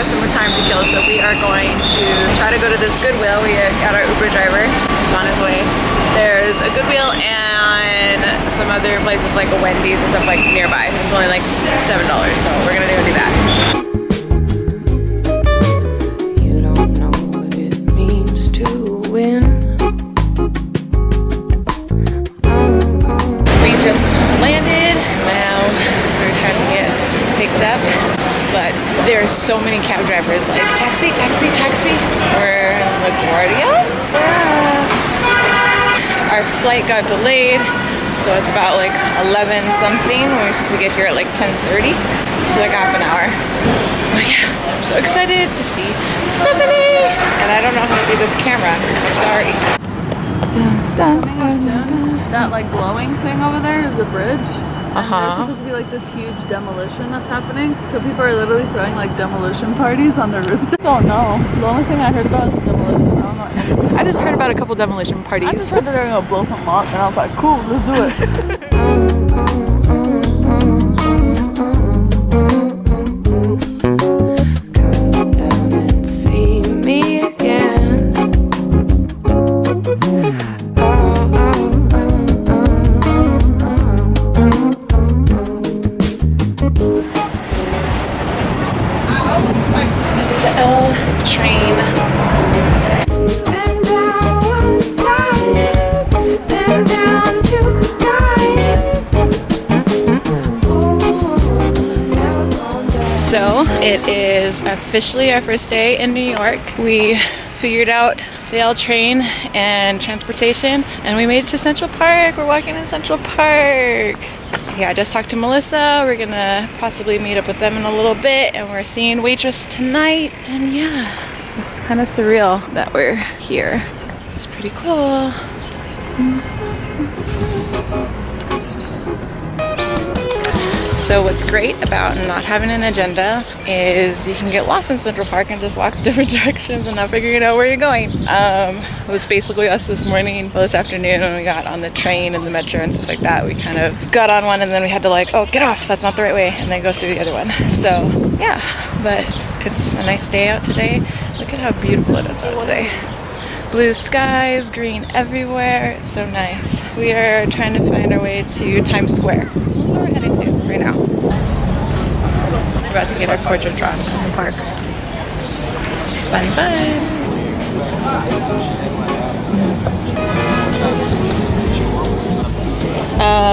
have some time to kill, so we are going to try to go to this Goodwill. We got our Uber driver. He's on his way. There's a Goodwill and some other places like a Wendy's and stuff like nearby. It's only like $7, so we're gonna go do that. You don't know what it means to win. We just landed. Now we're trying to get picked up, but there's so many cab drivers like taxi, taxi, taxi. We're in LaGuardia. Our flight got delayed, so it's about like 11 something. We were supposed to get here at like 10:30, so like half an hour. But yeah, I'm so excited to see Stephanie. And I don't know how to do this camera. I'm sorry. Coming up soon. That like glowing thing over there is a bridge. And there's supposed to be like this huge demolition that's happening. So people are literally throwing like demolition parties on the roof. I don't know. The only thing I heard about is demolition. I don't know anything. I just heard about a couple demolition parties. I just heard that they're gonna blow something up, and I was like, cool, let's do it. Come down and see me again. The L train. Been down one time, been down two times. Ooh, never gone down. So it is officially our first day in New York. We figured out the L train and transportation, and we made it to Central Park. We're walking in Central Park. Yeah, I just talked to Melissa. We're gonna possibly meet up with them in a little bit, and we're seeing Waitress tonight. And yeah, it's kind of surreal that we're here. It's pretty cool. So what's great about not having an agenda is you can get lost in Central Park and just walk different directions and not figuring out where you're going. It was basically us this morning, well, this afternoon when we got on the train and the metro and stuff like that. We kind of got on one and then we had to like, oh, get off, that's not the right way, and then go through the other one. So yeah, but it's a nice day out today. Look at how beautiful it is out today. Blue skies, green everywhere. It's so nice. We are trying to find our way to Times Square. So that's where we're headed to right now. We're about to get our portrait drawn in the park. Fun, fun.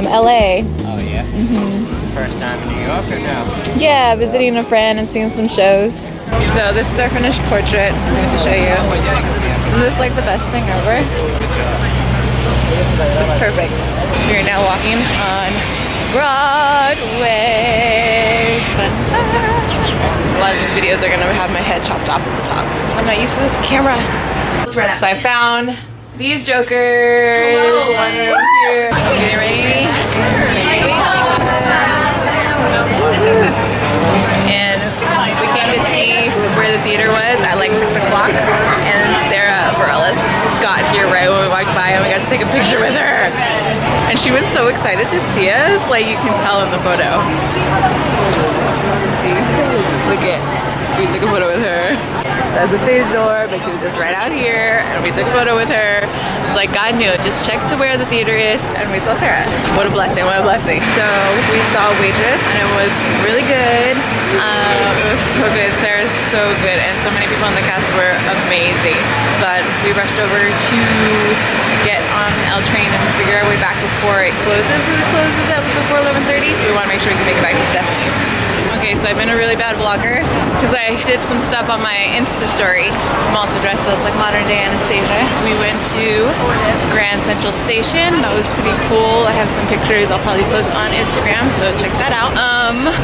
LA. Oh yeah? First time in New York or no? Yeah, visiting a friend and seeing some shows. So this is our finished portrait. I'm going to show you. Isn't this like the best thing ever? It's perfect. We're now walking on Broadway. Fun. A lot of these videos are going to have my head chopped off at the top because I'm not used to this camera. So I found these jokers. Hello. One right here. Getting ready. And we came to see where the theater was at like 6 o'clock, and Sarah Bareilles got here right when we walked by, and we got to take a picture with her. And she was so excited to see us, like you can tell in the photo. See? Look it. We took a photo with her. That's the stage door, but she was just right out here, and we took a photo with her. It's like God knew, just check to where the theater is, and we saw Sarah. What a blessing, what a blessing. So we saw Waitress, and it was really good. It was so good. Sarah's so good, and so many people in the cast were amazing. But we rushed over to get on the L train and figure our way back before it closes. It closes at before 11:30, so we want to make sure we can make it back to Stephanie's. Okay, so I've been a really bad vlogger because I did some stuff on my Insta story. I'm also dressed as like modern day Anastasia. We went to Grand Central Station. That was pretty cool. I have some pictures I'll probably post on Instagram, so check that out.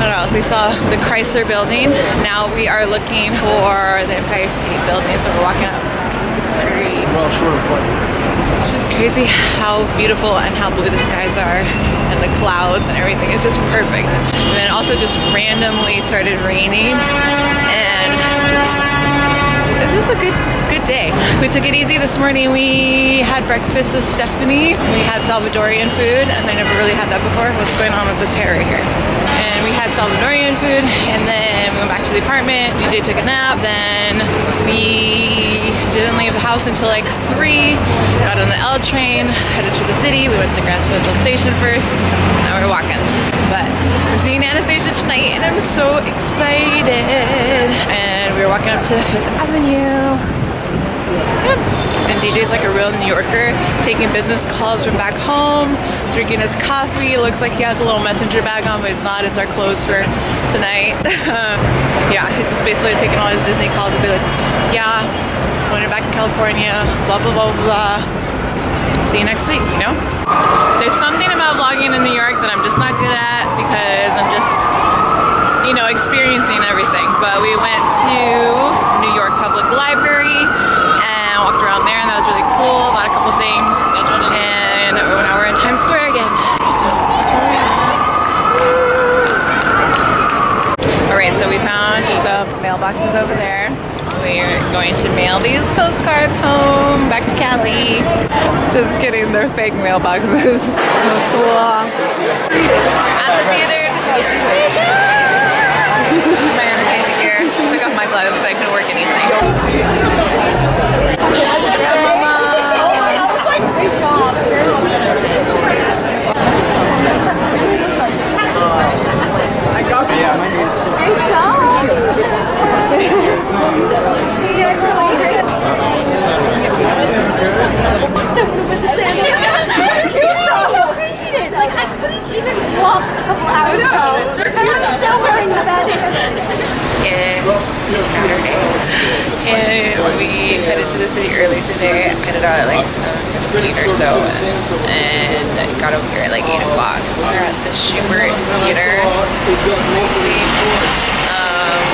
What else? We saw the Chrysler Building. Now we are looking for the Empire State Building, so we're walking up the street. It's just crazy how beautiful and how blue the skies are, and the clouds and everything. It's just perfect. And then it also just randomly started raining, and it's just a good day. We took it easy this morning. We had breakfast with Stephanie. We had Salvadorian food, and I never really had that before. What's going on with this hair right here? And we had Salvadorian food, and then we went back to the the apartment. DJ took a nap. Then we didn't leave the house until like 3. Got on the L train, headed to the city. We went to Grand Central Station first. Now we're walking. But we're seeing Anastasia tonight, and I'm so excited. And we're walking up to 5th Avenue. And DJ's like a real New Yorker, taking business calls from back home, drinking his coffee. Looks like he has a little messenger bag on, but it's not. It's our clothes for tonight. Yeah, he's just basically taking all his Disney calls and be like, yeah, when you're back in California, blah, blah, blah, blah. See you next week, you know? There's something about vlogging in New York that I'm just not good at because I'm just, you know, experiencing everything. But we went to New York Public Library and walked around there, and that was really cool. Bought a couple things, and now we're in Times Square again. So that's all we have. Alright, so we found some mailboxes over there. We're going to mail these postcards home back to Cali. Just kidding, they're fake mailboxes. Cool. At the theater to see Anastasia. My Anastasia gear. Took off my gloves because I couldn't work anything. It's Saturday, and we headed to the city early today. I headed out at like 7:15 or so, and got over here at like 8 o'clock. We're at the Schubert Theater.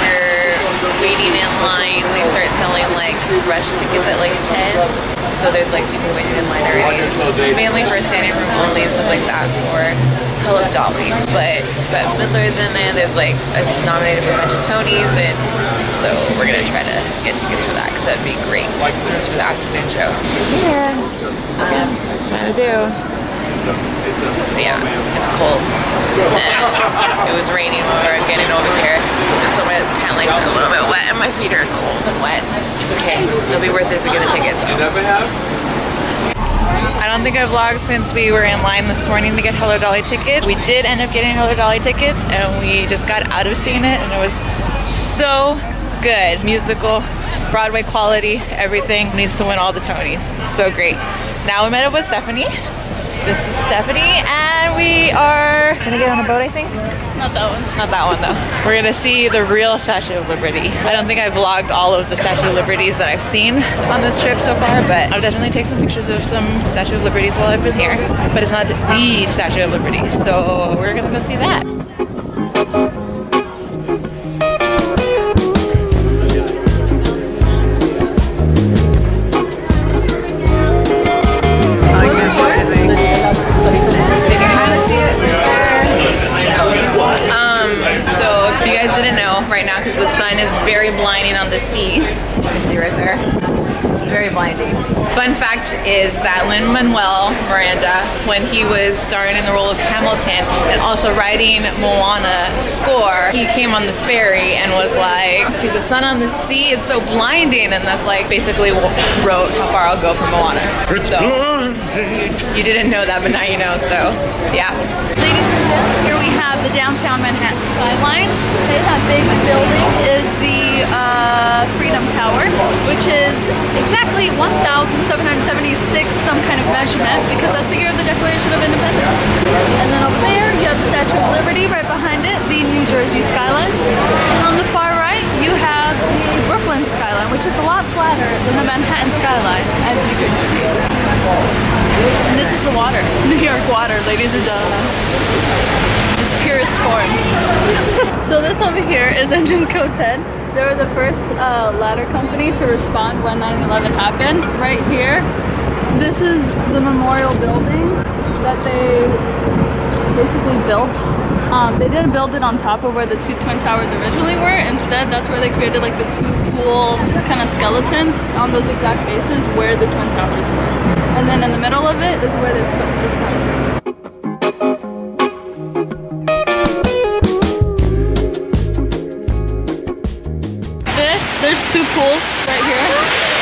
We're waiting in line. They start selling like rush tickets at like 10. So there's like people waiting in line already. It's mainly for standing room only and stuff like that for Hello Dolly. But Midler's in there. There's like, it's nominated for a bunch of Tonys, and so we're gonna try to get tickets for that because that'd be great. And it's for the afternoon show. Yeah, trying to do. But yeah, it's cold. And it was raining when we were getting over here, so my pant legs are a little bit wet and my feet are cold and wet. It's okay. It'll be worth it if we get a ticket. I don't think I've vlogged since we were in line this morning to get Hello Dolly tickets. We did end up getting Hello Dolly tickets, and we just got out of seeing it, and it was so good. Musical, Broadway quality, everything. Needs to win all the Tonys. So great. Now we met up with Stephanie. This is Stephanie, and we are gonna get on a boat, I think. Not that one. Not that one though. We're gonna see the real Statue of Liberty. I don't think I've vlogged all of the Statue of Liberties that I've seen on this trip so far, but I'll definitely take some pictures of some Statue of Liberties while I've been here. But it's not the Statue of Liberty, so we're gonna go see that. Right now because the sun is very blinding on the sea. You can see right there. Very blinding. Fun fact is that Lin-Manuel Miranda, when he was starring in the role of Hamilton and also writing Moana score, he came on this ferry and was like, see the sun on the sea, it's so blinding, and that's like basically wrote How Far I'll Go for Moana. So you didn't know that, but now you know, so yeah. Ladies and gentlemen, here we have the downtown Manhattan skyline. That big building is the Freedom Tower, which is exactly 1,776 some kind of measurement, because that's the year of the Declaration of Independence. And then over there, you have the Statue of Liberty. Right behind it, the New Jersey skyline. And on the far right, you have the Brooklyn skyline, which is a lot flatter than the Manhattan skyline, as you can see. And this is the water, New York water, ladies and gentlemen. Its purest form. So this over here is Engine Code 10. They were the first ladder company to respond when 9/11 happened. Right here, this is the memorial building that they basically built. They didn't build it on top of where the two twin towers originally were. Instead, that's where they created like the two pool kind of skeletons on those exact bases where the twin towers were. And then in the middle of it is where they put the sun. there's two pools right here.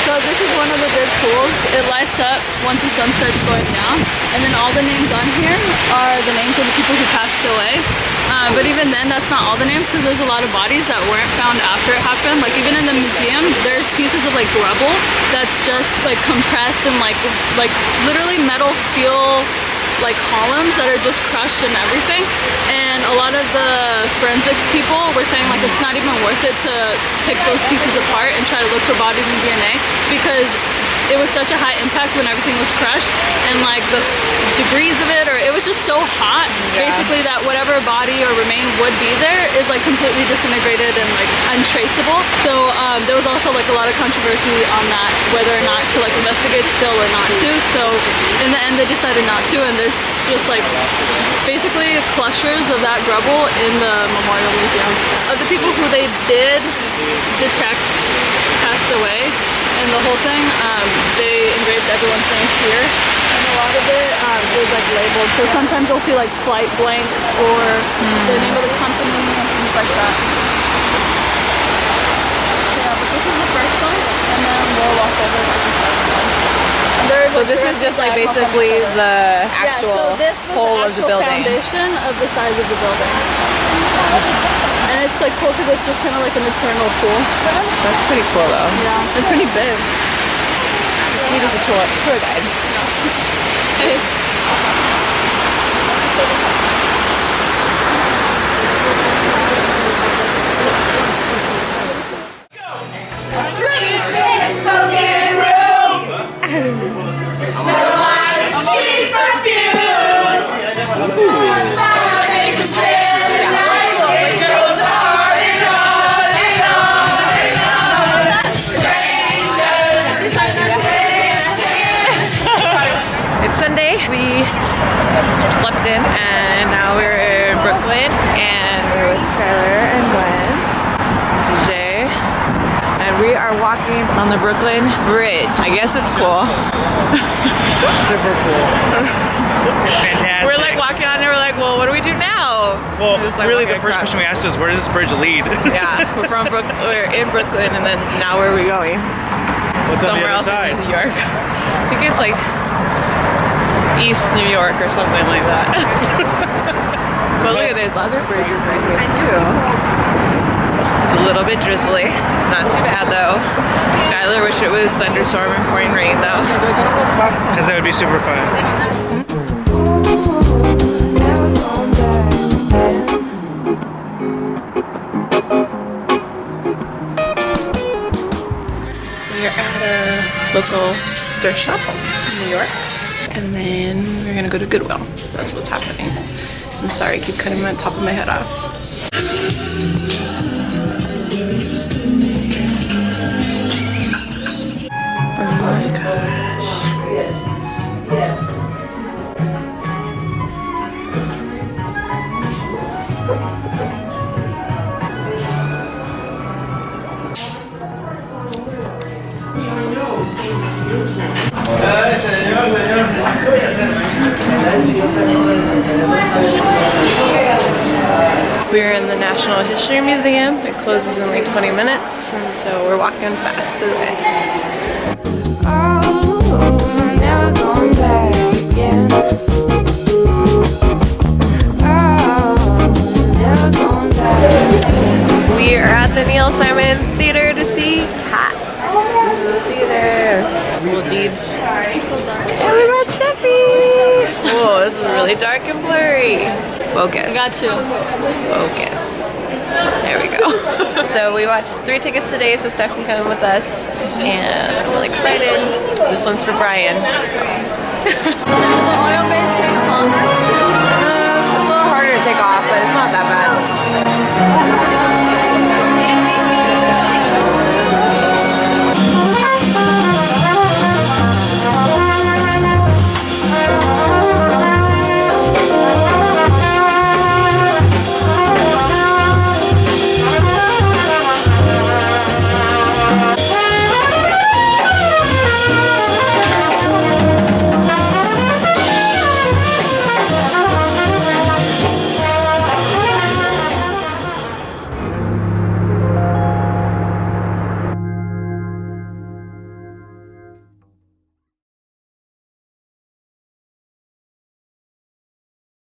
So this is one of the big pools. It lights up once the sun starts going down. And then all the names on here are the names of the people who passed away. But even then, that's not all the names because there's a lot of bodies that weren't found after it happened. Like even in the museum, there's pieces of like rubble that's just like compressed and like literally metal, steel, like columns that are just crushed and everything. And a lot of the forensics people were saying like it's not even worth it to pick those pieces apart and try to look for bodies and DNA because it was such a high impact when everything was crushed and like the degrees of it, or it was just so hot basically that whatever body or remain would be there is like completely disintegrated and like untraceable. So there was also like a lot of controversy on that, whether or not to like investigate still or not to. So in the end they decided not to, and there's just like basically clusters of that rubble in the Memorial Museum. Of the people who they did detect passed away in the whole thing, they engraved everyone's names here. And a lot of it is like labeled. So sometimes you'll see like flight blank or the name of the company and things like that. Yeah, but this is the first one, and then we'll walk over to the second one. So this is just like basically the actual whole of the building. Foundation of the size of the building. And it's like cool because it's just kind of like an eternal pool. That's pretty cool though. Yeah, it's pretty big. He is a tour guide. It's Sunday. We slept in and now we're in Brooklyn and we're with Skylar and Gwen, DJ, and we are walking on the Brooklyn Bridge. I guess it's cool. Super cool. It's fantastic. We're like walking on it, we're like, well, what do we do now? Well, We're just, like, really walking the first across. question we asked was, where does this bridge lead? Yeah, we're in Brooklyn and then now where are we going? What's on the Somewhere other else side? in New York. I think it's like East New York or something like that. But look at there's other bridges right here too. It's a little bit drizzly. Not too bad though. Skylar wish it was thunderstorm and pouring rain though. Because that would be super fun. Never going back again. We are at a local thrift shop in New York. And then we're gonna go to Goodwill. That's what's happening. I'm sorry, I keep cutting the top of my head off. Oh my gosh. We're in the National History Museum. It closes in like 20 minutes, and so we're walking fast through it. Oh, never going back again. Oh, never going back again. We are at the Neil Simon Theater to see Cats. The theater. Cool deeds. And we met Steffi! Whoa, this is really dark and blurry. Focus. Got to. Focus. There we go. So we watched 3 tickets today, so Steph can come with us, and I'm really excited. This one's for Brian. The oil base takes long. It's a little harder to take off, but it's not that bad.